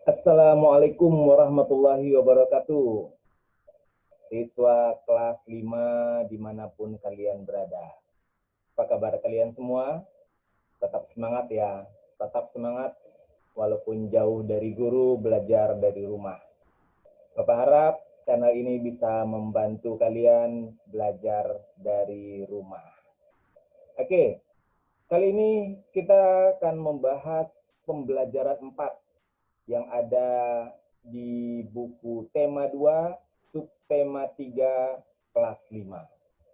Assalamualaikum warahmatullahi wabarakatuh. Siswa kelas 5 dimanapun kalian berada. Apa kabar kalian semua? Tetap semangat ya. Tetap semangat walaupun jauh dari guru, belajar dari rumah. Bapak harap channel ini bisa membantu kalian belajar dari rumah. Oke, kali ini kita akan membahas pembelajaran 4 yang ada di buku tema 2, subtema 3, kelas 5.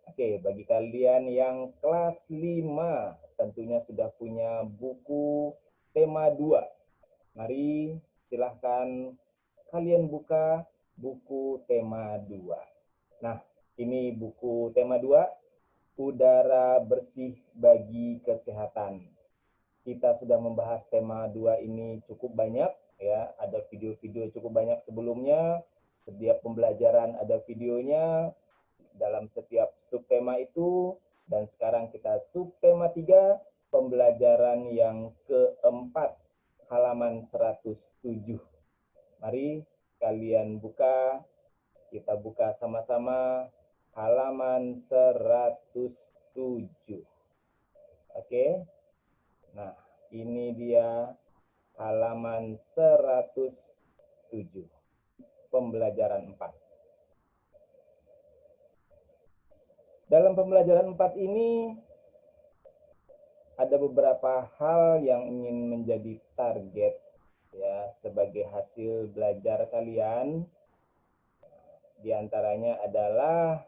Oke, bagi kalian yang kelas 5 tentunya sudah punya buku tema 2. Mari silahkan kalian buka buku tema 2. Nah, ini buku tema 2, udara bersih bagi kesehatan. Kita sudah membahas tema 2 ini cukup banyak ya, ada video-video cukup banyak sebelumnya. Setiap pembelajaran ada videonya dalam setiap subtema itu, dan sekarang kita subtema 3, pembelajaran yang keempat, halaman 107. Mari kalian buka, kita buka sama-sama halaman 107. Oke. Nah, ini dia halaman 107, pembelajaran 4. Dalam pembelajaran 4 ini, ada beberapa hal yang ingin menjadi target ya sebagai hasil belajar kalian. Di antaranya adalah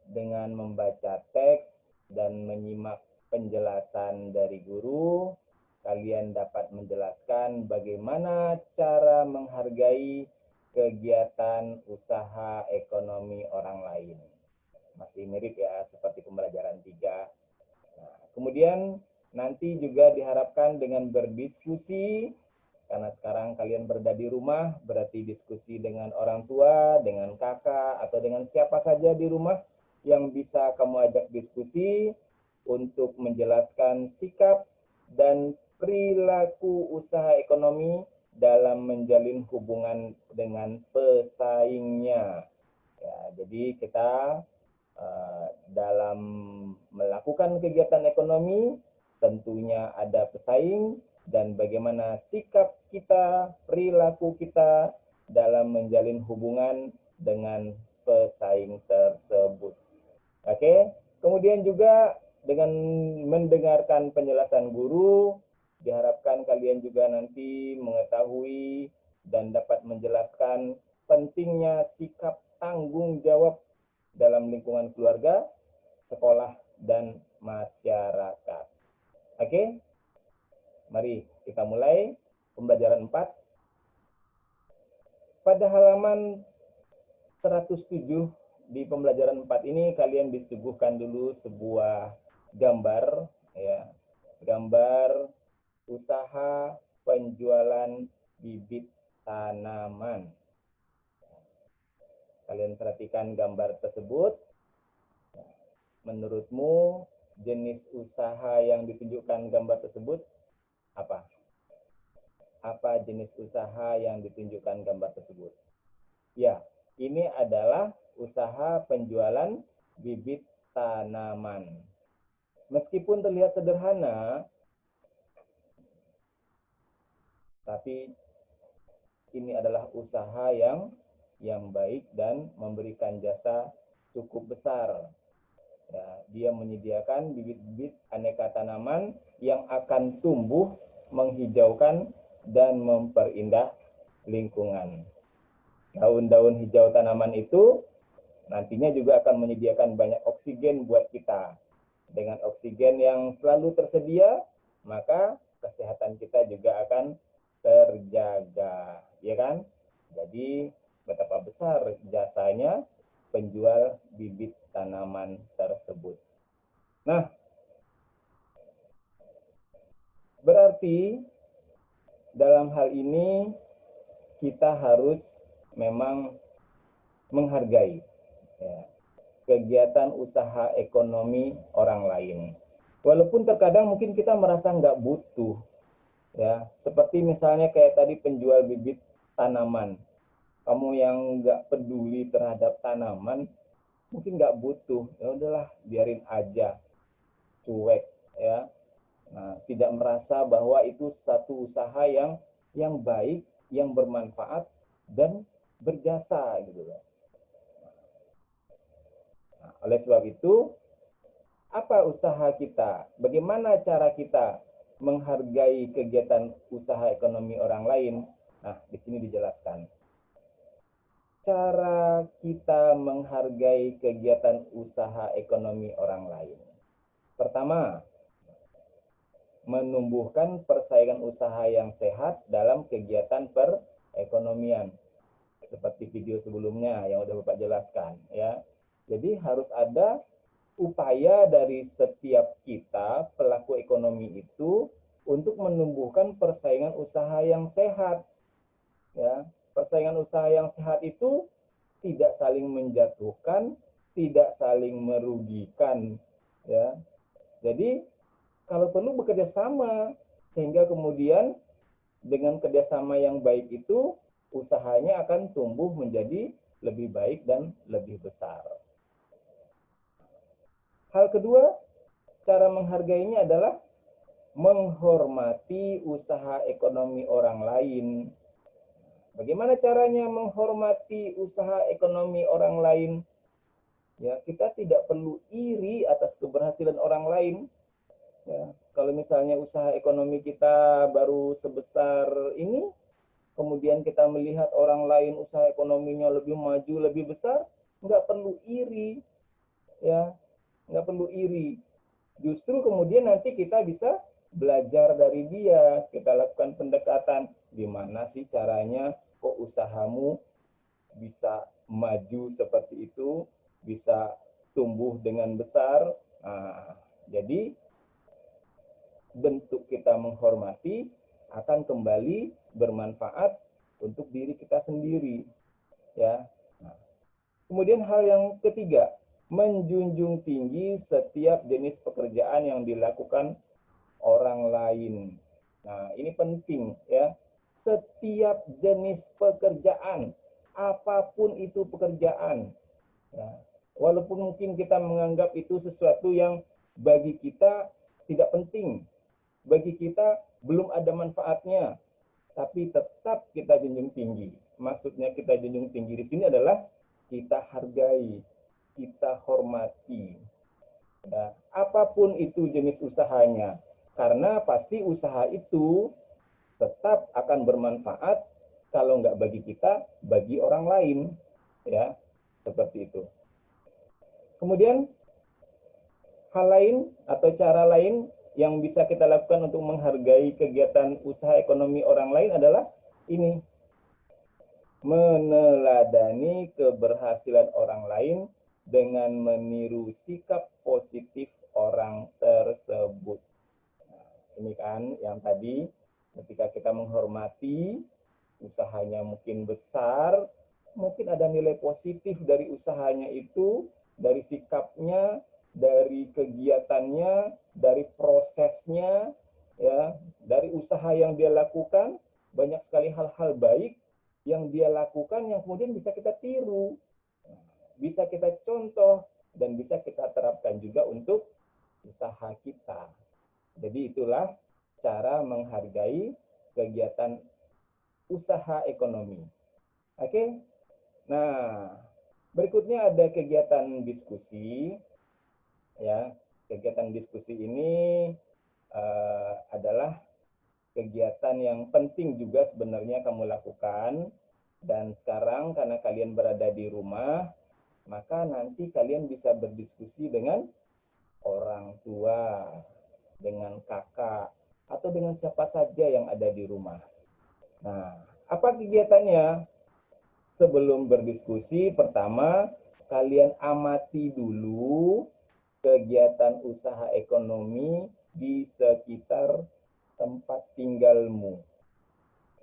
dengan membaca teks dan menyimak penjelasan dari guru, kalian dapat menjelaskan bagaimana cara menghargai kegiatan usaha ekonomi orang lain. Masih mirip ya seperti pembelajaran 3. Nah, kemudian nanti juga diharapkan dengan berdiskusi, karena sekarang kalian berada di rumah, berarti diskusi dengan orang tua, dengan kakak, atau dengan siapa saja di rumah yang bisa kamu ajak diskusi untuk menjelaskan sikap dan perilaku usaha ekonomi dalam menjalin hubungan dengan pesaingnya. Ya, jadi kita dalam melakukan kegiatan ekonomi tentunya ada pesaing, dan bagaimana sikap kita, perilaku kita dalam menjalin hubungan dengan pesaing tersebut. Oke, kemudian juga dengan mendengarkan penjelasan guru, diharapkan kalian juga nanti mengetahui dan dapat menjelaskan pentingnya sikap tanggung jawab dalam lingkungan keluarga, sekolah, dan masyarakat. Oke, mari kita mulai pembelajaran 4. Pada halaman 107 di pembelajaran 4 ini kalian disuguhkan dulu sebuah gambar ya, gambar usaha penjualan bibit tanaman. Kalian perhatikan gambar tersebut. Menurutmu jenis usaha yang ditunjukkan gambar tersebut apa? Apa jenis usaha yang ditunjukkan gambar tersebut? Ya, ini adalah usaha penjualan bibit tanaman. Meskipun terlihat sederhana, tapi ini adalah usaha yang baik dan memberikan jasa cukup besar. Ya, dia menyediakan bibit-bibit aneka tanaman yang akan tumbuh, menghijaukan, dan memperindah lingkungan. Daun-daun hijau tanaman itu nantinya juga akan menyediakan banyak oksigen buat kita. Dengan oksigen yang selalu tersedia, maka kesehatan kita juga akan terjaga, ya kan? Jadi betapa besar jasanya penjual bibit tanaman tersebut. Nah, berarti dalam hal ini kita harus memang menghargai ya, kegiatan usaha ekonomi orang lain. Walaupun terkadang mungkin kita merasa nggak butuh, Ya, seperti misalnya kayak tadi penjual bibit tanaman. Kamu yang nggak peduli terhadap tanaman, mungkin nggak butuh, ya udahlah biarin aja, cuek, ya. Nah, tidak merasa bahwa itu satu usaha yang baik, yang bermanfaat dan berjasa gitu loh. Nah, oleh sebab itu, apa usaha kita? Bagaimana cara kita menghargai kegiatan usaha ekonomi orang lain? Nah, di sini dijelaskan. Cara kita menghargai kegiatan usaha ekonomi orang lain. Pertama, menumbuhkan persaingan usaha yang sehat dalam kegiatan perekonomian. Seperti video sebelumnya yang sudah Bapak jelaskan, ya. Jadi harus ada upaya dari setiap kita pelaku ekonomi itu untuk menumbuhkan persaingan usaha yang sehat, ya. Persaingan usaha yang sehat itu tidak saling menjatuhkan, tidak saling merugikan, ya. Jadi kalau perlu bekerja sama sehingga kemudian dengan kerjasama yang baik itu usahanya akan tumbuh menjadi lebih baik dan lebih besar. Hal kedua, cara menghargainya adalah menghormati usaha ekonomi orang lain. Bagaimana caranya menghormati usaha ekonomi orang lain? Ya, kita tidak perlu iri atas keberhasilan orang lain. Ya, kalau misalnya usaha ekonomi kita baru sebesar ini, kemudian kita melihat orang lain usaha ekonominya lebih maju, lebih besar, nggak perlu iri, ya, nggak perlu iri. Justru kemudian nanti kita bisa belajar dari dia, kita lakukan pendekatan, gimana sih caranya kok usahamu bisa maju seperti itu, bisa tumbuh dengan besar. Nah, jadi bentuk kita menghormati akan kembali bermanfaat untuk diri kita sendiri, ya. Nah, kemudian hal yang ketiga, menjunjung tinggi setiap jenis pekerjaan yang dilakukan orang lain. Nah, ini penting, ya. Setiap jenis pekerjaan, apapun itu pekerjaan, ya. Walaupun mungkin kita menganggap itu sesuatu yang bagi kita tidak penting, bagi kita belum ada manfaatnya, tapi tetap kita junjung tinggi. Maksudnya kita junjung tinggi di sini adalah kita hargai, kita hormati. Nah, apapun itu jenis usahanya, karena pasti usaha itu tetap akan bermanfaat kalau nggak bagi kita, bagi orang lain, ya, seperti itu. Kemudian hal lain atau cara lain yang bisa kita lakukan untuk menghargai kegiatan usaha ekonomi orang lain adalah ini, meneladani keberhasilan orang lain dengan meniru sikap positif orang tersebut. Nah, ini kan yang tadi ketika kita menghormati usahanya mungkin besar, mungkin ada nilai positif dari usahanya itu, dari sikapnya, dari kegiatannya, dari prosesnya, ya, dari usaha yang dia lakukan, banyak sekali hal-hal baik yang dia lakukan yang kemudian bisa kita tiru, bisa kita contoh, dan bisa kita terapkan juga untuk usaha kita. Jadi itulah cara menghargai kegiatan usaha ekonomi. Oke, nah berikutnya ada kegiatan diskusi. Ya, kegiatan diskusi ini adalah kegiatan yang penting juga sebenarnya kamu lakukan. Dan sekarang karena kalian berada di rumah, maka nanti kalian bisa berdiskusi dengan orang tua, dengan kakak, atau dengan siapa saja yang ada di rumah. Nah, apa kegiatannya? Sebelum berdiskusi, pertama kalian amati dulu kegiatan usaha ekonomi di sekitar tempat tinggalmu.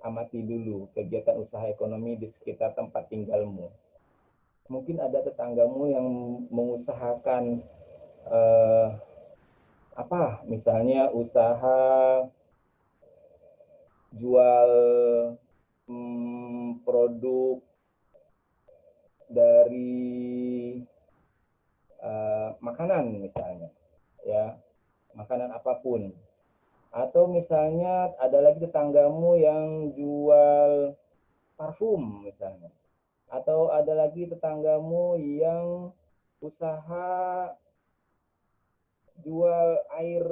Amati dulu kegiatan usaha ekonomi di sekitar tempat tinggalmu. Mungkin ada tetanggamu yang mengusahakan misalnya usaha jual produk dari makanan misalnya, ya, makanan apapun. Atau misalnya ada lagi tetanggamu yang jual parfum misalnya. Atau ada lagi tetanggamu yang usaha jual air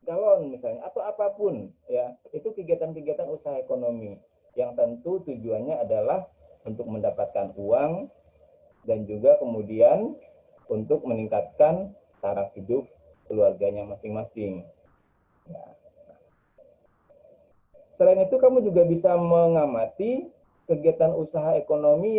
galon misalnya, atau apapun, ya, itu kegiatan-kegiatan usaha ekonomi yang tentu tujuannya adalah untuk mendapatkan uang dan juga kemudian untuk meningkatkan taraf hidup keluarganya masing-masing. Ya. Selain itu kamu juga bisa mengamati kegiatan usaha ekonomi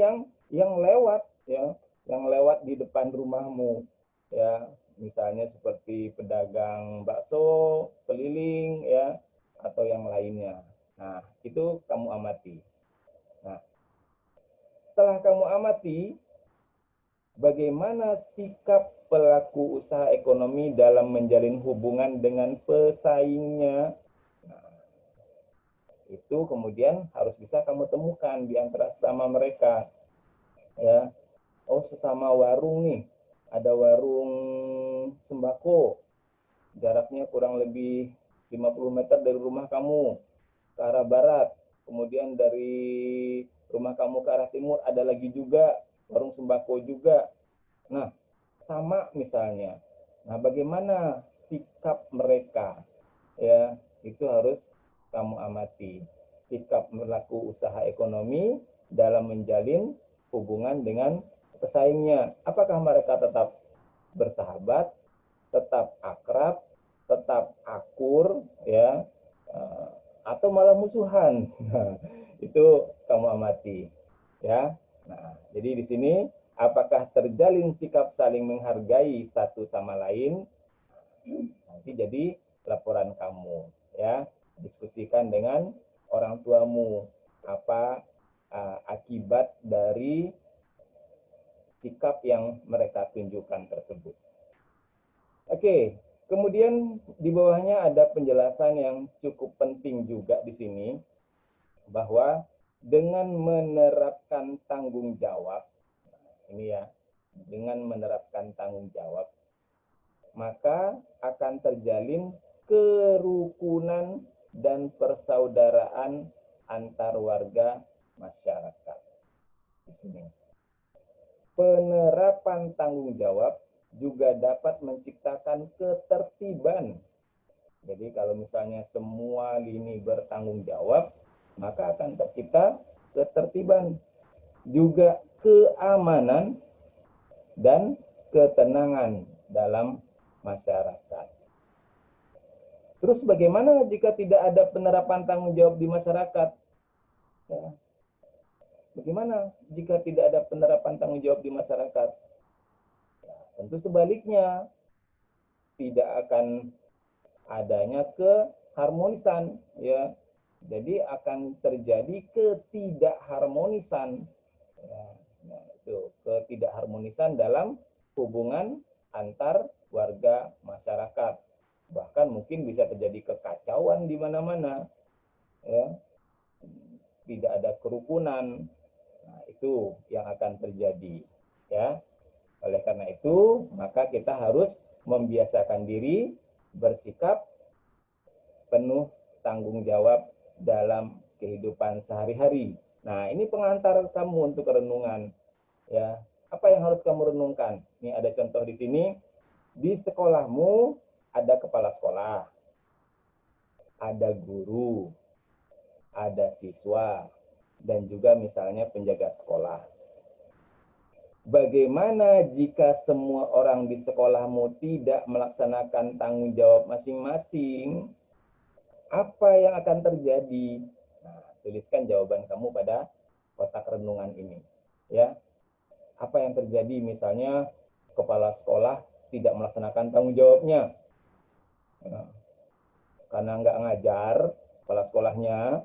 yang lewat, ya, yang lewat di depan rumahmu, ya, misalnya seperti pedagang bakso keliling, ya, atau yang lainnya. Nah, itu kamu amati. Nah, setelah kamu amati bagaimana sikap pelaku usaha ekonomi dalam menjalin hubungan dengan pesaingnya, itu kemudian harus bisa kamu temukan di antara sama mereka, ya. Oh, sesama warung nih, ada warung sembako, jaraknya kurang lebih 50 meter dari rumah kamu ke arah barat, kemudian dari rumah kamu ke arah timur ada lagi juga warung sembako juga. Nah, sama misalnya. Nah, bagaimana sikap mereka, ya, itu harus kamu amati. Sikap pelaku usaha ekonomi dalam menjalin hubungan dengan pesaingnya. Apakah mereka tetap bersahabat, tetap akrab, tetap akur, ya, atau malah musuhan? Nah, itu kamu amati, ya. Nah, jadi di sini apakah terjalin sikap saling menghargai satu sama lain? Nanti jadi laporan kamu, ya. Diskusikan dengan orang tuamu apa akibat dari sikap yang mereka tunjukkan tersebut. Oke, kemudian di bawahnya ada penjelasan yang cukup penting juga di sini, bahwa dengan menerapkan tanggung jawab, ini ya, dengan menerapkan tanggung jawab, maka akan terjalin kerukunan dan persaudaraan antar warga masyarakat. Di sini. Penerapan tanggung jawab juga dapat menciptakan ketertiban. Jadi kalau misalnya semua lini bertanggung jawab, maka akan tercipta ketertiban, juga keamanan dan ketenangan dalam masyarakat. Terus bagaimana jika tidak ada penerapan tanggung jawab di masyarakat? Ya. Bagaimana jika tidak ada penerapan tanggung jawab di masyarakat? Ya, tentu sebaliknya, tidak akan adanya keharmonisan, ya. Jadi akan terjadi ketidakharmonisan, ya. Nah, itu ketidakharmonisan dalam hubungan antar warga masyarakat. Bahkan mungkin bisa terjadi kekacauan di mana-mana, ya. Tidak ada kerukunan. Nah, itu yang akan terjadi, ya. Oleh karena itu, maka kita harus membiasakan diri bersikap penuh tanggung jawab dalam kehidupan sehari-hari. Nah, ini pengantar kamu untuk renungan, ya. Apa yang harus kamu renungkan? Ini ada contoh di sini. Di sekolahmu ada kepala sekolah, ada guru, ada siswa, dan juga misalnya penjaga sekolah. Bagaimana jika semua orang di sekolahmu tidak melaksanakan tanggung jawab masing-masing? Apa yang akan terjadi? Nah, tuliskan jawaban kamu pada kotak renungan ini, ya. Apa yang terjadi misalnya kepala sekolah tidak melaksanakan tanggung jawabnya, nah, karena nggak ngajar kepala sekolahnya,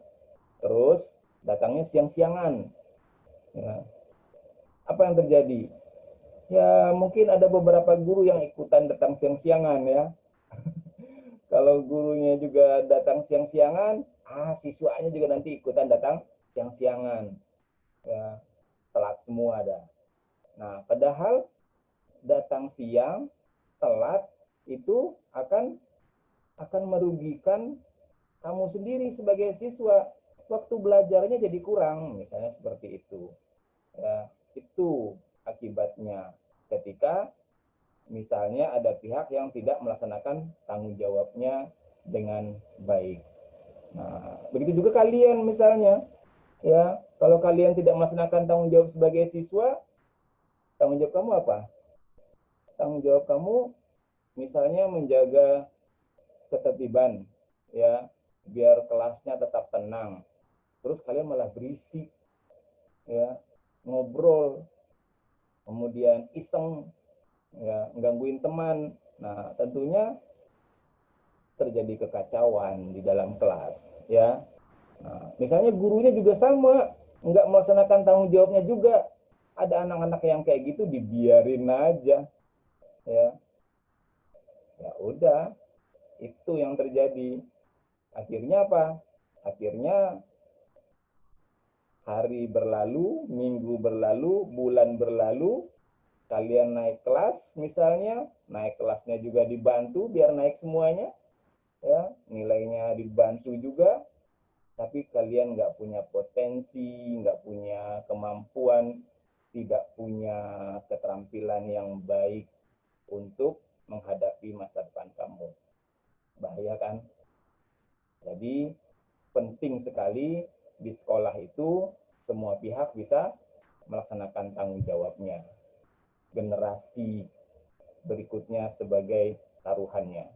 terus datangnya siang-siangan, ya. Apa yang terjadi? Ya, mungkin ada beberapa guru yang ikutan datang siang-siangan, ya. Kalau gurunya juga datang siang-siangan, siswanya juga nanti ikutan datang siang-siangan. Ya, telat semua ada. Nah, padahal datang siang, telat itu akan merugikan kamu sendiri sebagai siswa. Waktu belajarnya jadi kurang, misalnya seperti itu. Ya, itu akibatnya ketika misalnya ada pihak yang tidak melaksanakan tanggung jawabnya dengan baik. Nah, begitu juga kalian misalnya, ya, kalau kalian tidak melaksanakan tanggung jawab sebagai siswa, tanggung jawab kamu apa? Tanggung jawab kamu misalnya menjaga ketertiban, ya, biar kelasnya tetap tenang. Terus kalian malah berisik, ya, ngobrol, kemudian iseng, ya, gangguin teman. Nah, tentunya terjadi kekacauan di dalam kelas, ya. Nah, misalnya gurunya juga sama, nggak melaksanakan tanggung jawabnya juga. Ada anak-anak yang kayak gitu dibiarin aja, ya. Ya udah, itu yang terjadi. Akhirnya apa? Akhirnya hari berlalu, minggu berlalu, bulan berlalu, kalian naik kelas misalnya, naik kelasnya juga dibantu biar naik semuanya, ya, nilainya dibantu juga, tapi kalian nggak punya potensi, nggak punya kemampuan, tidak punya keterampilan yang baik untuk menghadapi masa depan kamu. Bahaya kan? Jadi penting sekali di sekolah itu semua pihak bisa melaksanakan tanggung jawabnya. Generasi berikutnya sebagai taruhannya.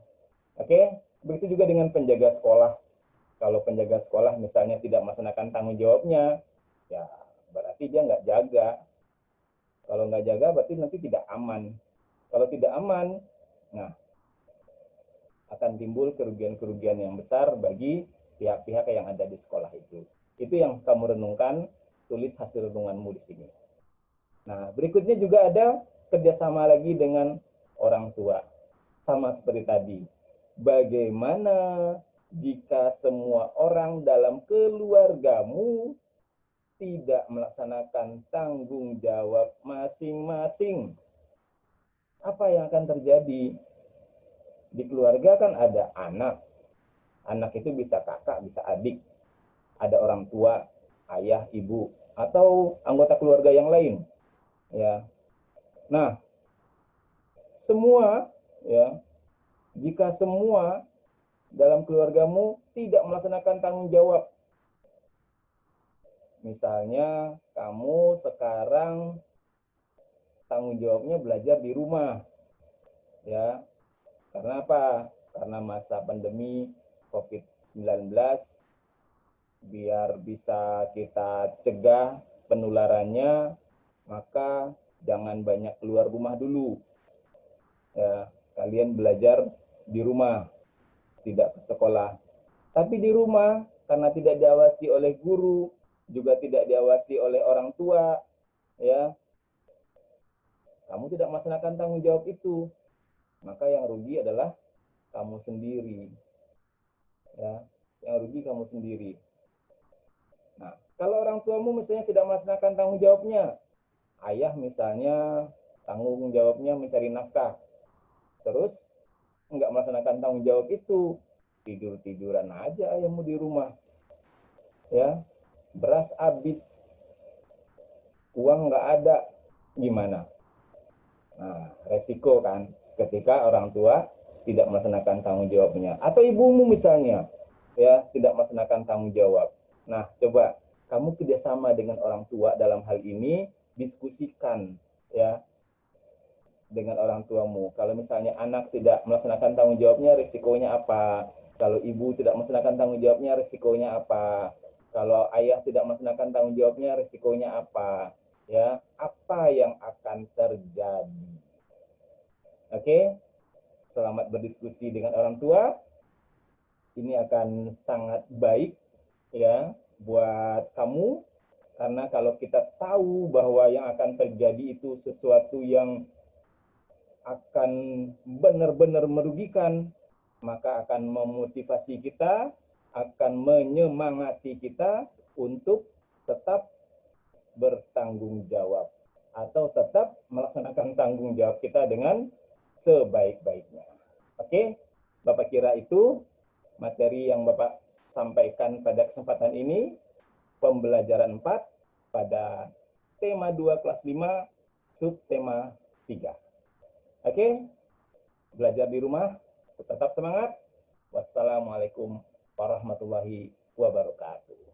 Oke, begitu juga dengan penjaga sekolah. Kalau penjaga sekolah misalnya tidak melaksanakan tanggung jawabnya, ya berarti dia nggak jaga. Kalau nggak jaga berarti nanti tidak aman. Kalau tidak aman, nah akan timbul kerugian-kerugian yang besar bagi pihak-pihak yang ada di sekolah itu. Itu yang kamu renungkan, tulis hasil renunganmu di sini. Nah, berikutnya juga ada kerjasama lagi dengan orang tua. Sama seperti tadi. Bagaimana jika semua orang dalam keluargamu tidak melaksanakan tanggung jawab masing-masing? Apa yang akan terjadi? Di keluarga kan ada anak. Anak itu bisa kakak, bisa adik. Ada orang tua, ayah, ibu, atau anggota keluarga yang lain. Ya. Nah, semua, ya, jika semua dalam keluargamu tidak melaksanakan tanggung jawab, misalnya kamu sekarang tanggung jawabnya belajar di rumah, ya, karena apa? Karena masa pandemi COVID-19, biar bisa kita cegah penularannya, maka jangan banyak keluar rumah dulu. Ya, kalian belajar di rumah, tidak ke sekolah. Tapi di rumah, karena tidak diawasi oleh guru, juga tidak diawasi oleh orang tua, ya, kamu tidak melaksanakan tanggung jawab itu, maka yang rugi adalah kamu sendiri. Ya, yang rugi kamu sendiri. Nah, kalau orang tuamu misalnya tidak melaksanakan tanggung jawabnya, ayah misalnya tanggung jawabnya mencari nafkah, terus nggak melaksanakan tanggung jawab itu, tidur-tiduran aja ayahmu di rumah, ya, beras habis, uang nggak ada, gimana? Nah, resiko kan ketika orang tua tidak melaksanakan tanggung jawabnya. Atau ibumu misalnya, ya, tidak melaksanakan tanggung jawab. Nah, coba kamu kerjasama dengan orang tua dalam hal ini, diskusikan, ya, dengan orang tuamu. Kalau misalnya anak tidak melaksanakan tanggung jawabnya, risikonya apa? Kalau ibu tidak melaksanakan tanggung jawabnya, risikonya apa? Kalau ayah tidak melaksanakan tanggung jawabnya, risikonya apa? Ya, apa yang akan terjadi? Oke, selamat berdiskusi dengan orang tua. Ini akan sangat baik, ya, buat kamu, karena kalau kita tahu bahwa yang akan terjadi itu sesuatu yang akan benar-benar merugikan, maka akan memotivasi kita, akan menyemangati kita untuk tetap bertanggung jawab atau tetap melaksanakan tanggung jawab kita dengan sebaik-baiknya. Oke, Bapak kira itu materi yang Bapak sampaikan pada kesempatan ini, pembelajaran 4 pada tema 2 kelas 5, subtema 3. Oke, belajar di rumah, tetap semangat. Wassalamualaikum warahmatullahi wabarakatuh.